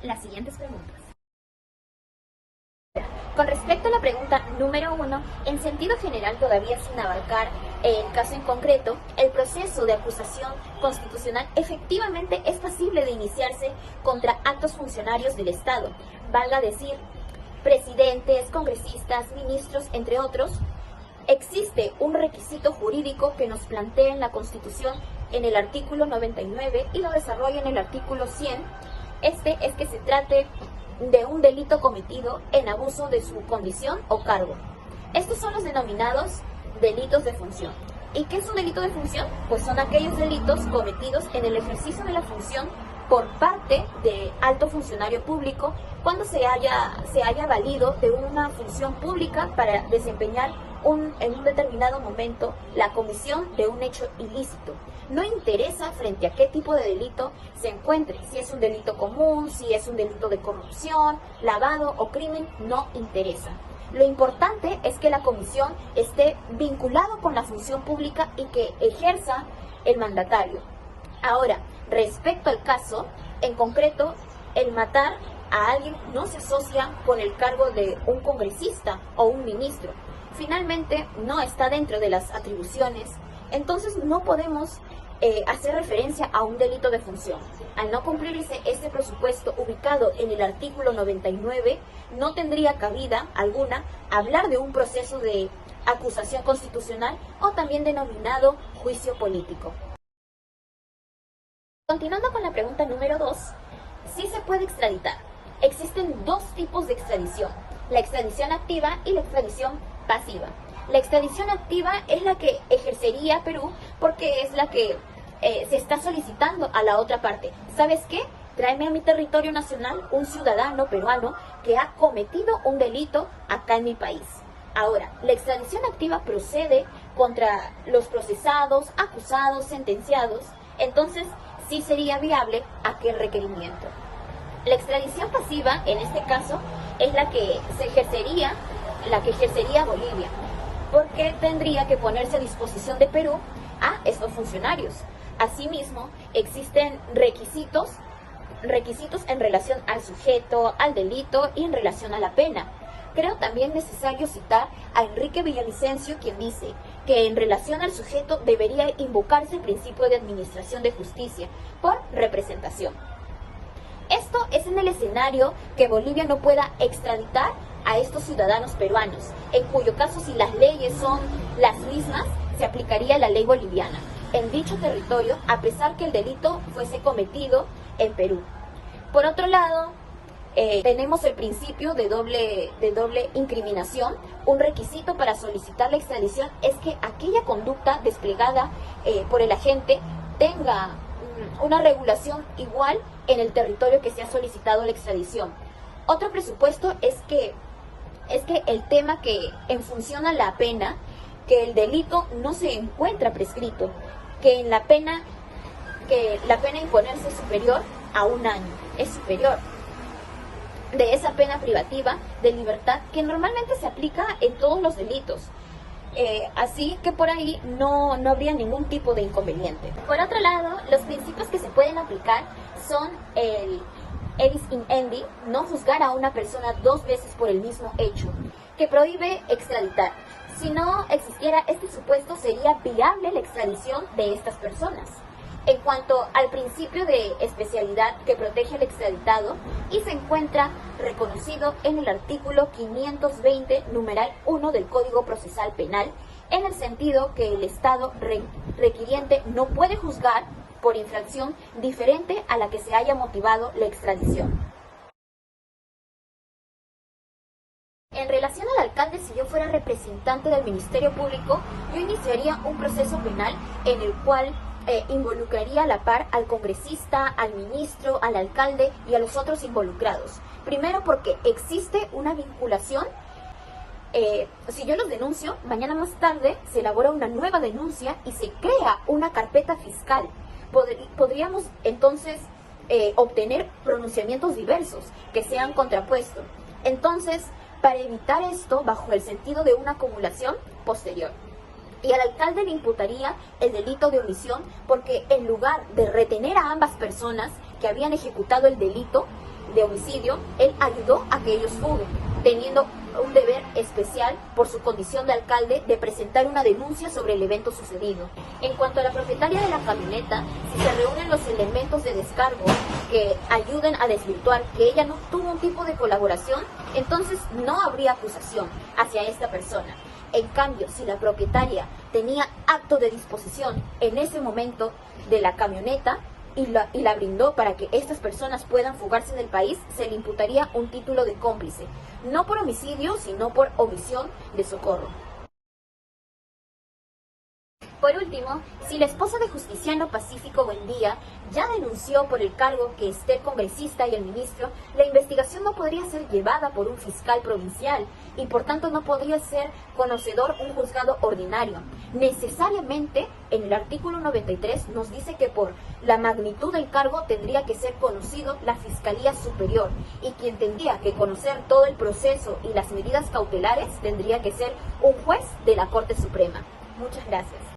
las siguientes preguntas. Con respecto a la pregunta número 1, en sentido general, todavía sin abarcar el caso en concreto, el proceso de acusación constitucional efectivamente es pasible de iniciarse contra altos funcionarios del Estado, valga decir, presidentes, congresistas, ministros, entre otros. Existe un requisito jurídico que nos plantea en la Constitución en el artículo 99 y lo desarrolla en el artículo 100. Este es que se trate de un delito cometido en abuso de su condición o cargo. Estos son los denominados delitos de función. ¿Y qué es un delito de función? Pues son aquellos delitos cometidos en el ejercicio de la función por parte de alto funcionario público cuando se haya valido de una función pública para desempeñar en un determinado momento la comisión de un hecho ilícito. No interesa frente a qué tipo de delito se encuentre, si es un delito común, si es un delito de corrupción, lavado o crimen, no interesa. Lo importante es que la comisión esté vinculada con la función pública y que ejerza el mandatario. Ahora, respecto al caso, en concreto, el matar a alguien no se asocia con el cargo de un congresista o un ministro. Finalmente, no está dentro de las atribuciones, entonces no podemos hacer referencia a un delito de función. Al no cumplirse este presupuesto ubicado en el artículo 99, no tendría cabida alguna hablar de un proceso de acusación constitucional o también denominado juicio político. Continuando con la pregunta número 2, ¿sí se puede extraditar? Existen dos tipos de extradición, la extradición activa y la extradición pasiva. La extradición activa es la que ejercería Perú porque es la que se está solicitando a la otra parte. ¿Sabes qué? Tráeme a mi territorio nacional un ciudadano peruano que ha cometido un delito acá en mi país. Ahora, la extradición activa procede contra los procesados, acusados, sentenciados. Entonces, sí sería viable aquel requerimiento. La extradición pasiva, en este caso, es la que ejercería Bolivia, porque tendría que ponerse a disposición de Perú a estos funcionarios. Asimismo, existen requisitos en relación al sujeto, al delito y en relación a la pena. Creo también necesario citar a Enrique Villavicencio, quien dice que en relación al sujeto debería invocarse el principio de administración de justicia por representación. Esto es en el escenario que Bolivia no pueda extraditar a estos ciudadanos peruanos, en cuyo caso, si las leyes son las mismas, se aplicaría la ley boliviana en dicho territorio, a pesar que el delito fuese cometido en Perú. Por otro lado, tenemos el principio de doble incriminación. Un requisito para solicitar la extradición es que aquella conducta desplegada por el agente tenga una regulación igual en el territorio que se ha solicitado la extradición. Otro presupuesto es que el tema que en función a la pena, que el delito no se encuentra prescrito, que la pena a imponerse es superior a 1 año, es superior de esa pena privativa de libertad que normalmente se aplica en todos los delitos. Así que por ahí no habría ningún tipo de inconveniente. Por otro lado, los principios que se pueden aplicar son el Eris in endi, no juzgar a una persona 2 veces por el mismo hecho, que prohíbe extraditar. Si no existiera este supuesto, sería viable la extradición de estas personas. En cuanto al principio de especialidad que protege al extraditado, y se encuentra reconocido en el artículo 520, numeral 1 del Código Procesal Penal, en el sentido que el Estado requiriente no puede juzgar por infracción diferente a la que se haya motivado la extradición. En relación al alcalde, si yo fuera representante del Ministerio Público, yo iniciaría un proceso penal en el cual involucraría a la par al congresista, al ministro, al alcalde y a los otros involucrados. Primero porque existe una vinculación. Si yo los denuncio, mañana más tarde se elabora una nueva denuncia y se crea una carpeta fiscal. Podríamos entonces obtener pronunciamientos diversos que sean contrapuestos. Entonces, para evitar esto, bajo el sentido de una acumulación posterior. Y al alcalde le imputaría el delito de omisión porque en lugar de retener a ambas personas que habían ejecutado el delito, de homicidio, él ayudó a que ellos fuguen, teniendo un deber especial por su condición de alcalde de presentar una denuncia sobre el evento sucedido. En cuanto a la propietaria de la camioneta, si se reúnen los elementos de descargo que ayuden a desvirtuar que ella no tuvo un tipo de colaboración, entonces no habría acusación hacia esta persona. En cambio, si la propietaria tenía acto de disposición en ese momento de la camioneta y la brindó para que estas personas puedan fugarse del país, se le imputaría un título de cómplice, no por homicidio, sino por omisión de socorro. Por último, si la esposa de Justiciano Pacífico Buendía ya denunció por el cargo que esté el congresista y el ministro, la investigación no podría ser llevada por un fiscal provincial y por tanto no podría ser conocedor un juzgado ordinario. Necesariamente, en el artículo 93 nos dice que por la magnitud del cargo tendría que ser conocido la Fiscalía Superior, y quien tendría que conocer todo el proceso y las medidas cautelares tendría que ser un juez de la Corte Suprema. Muchas gracias.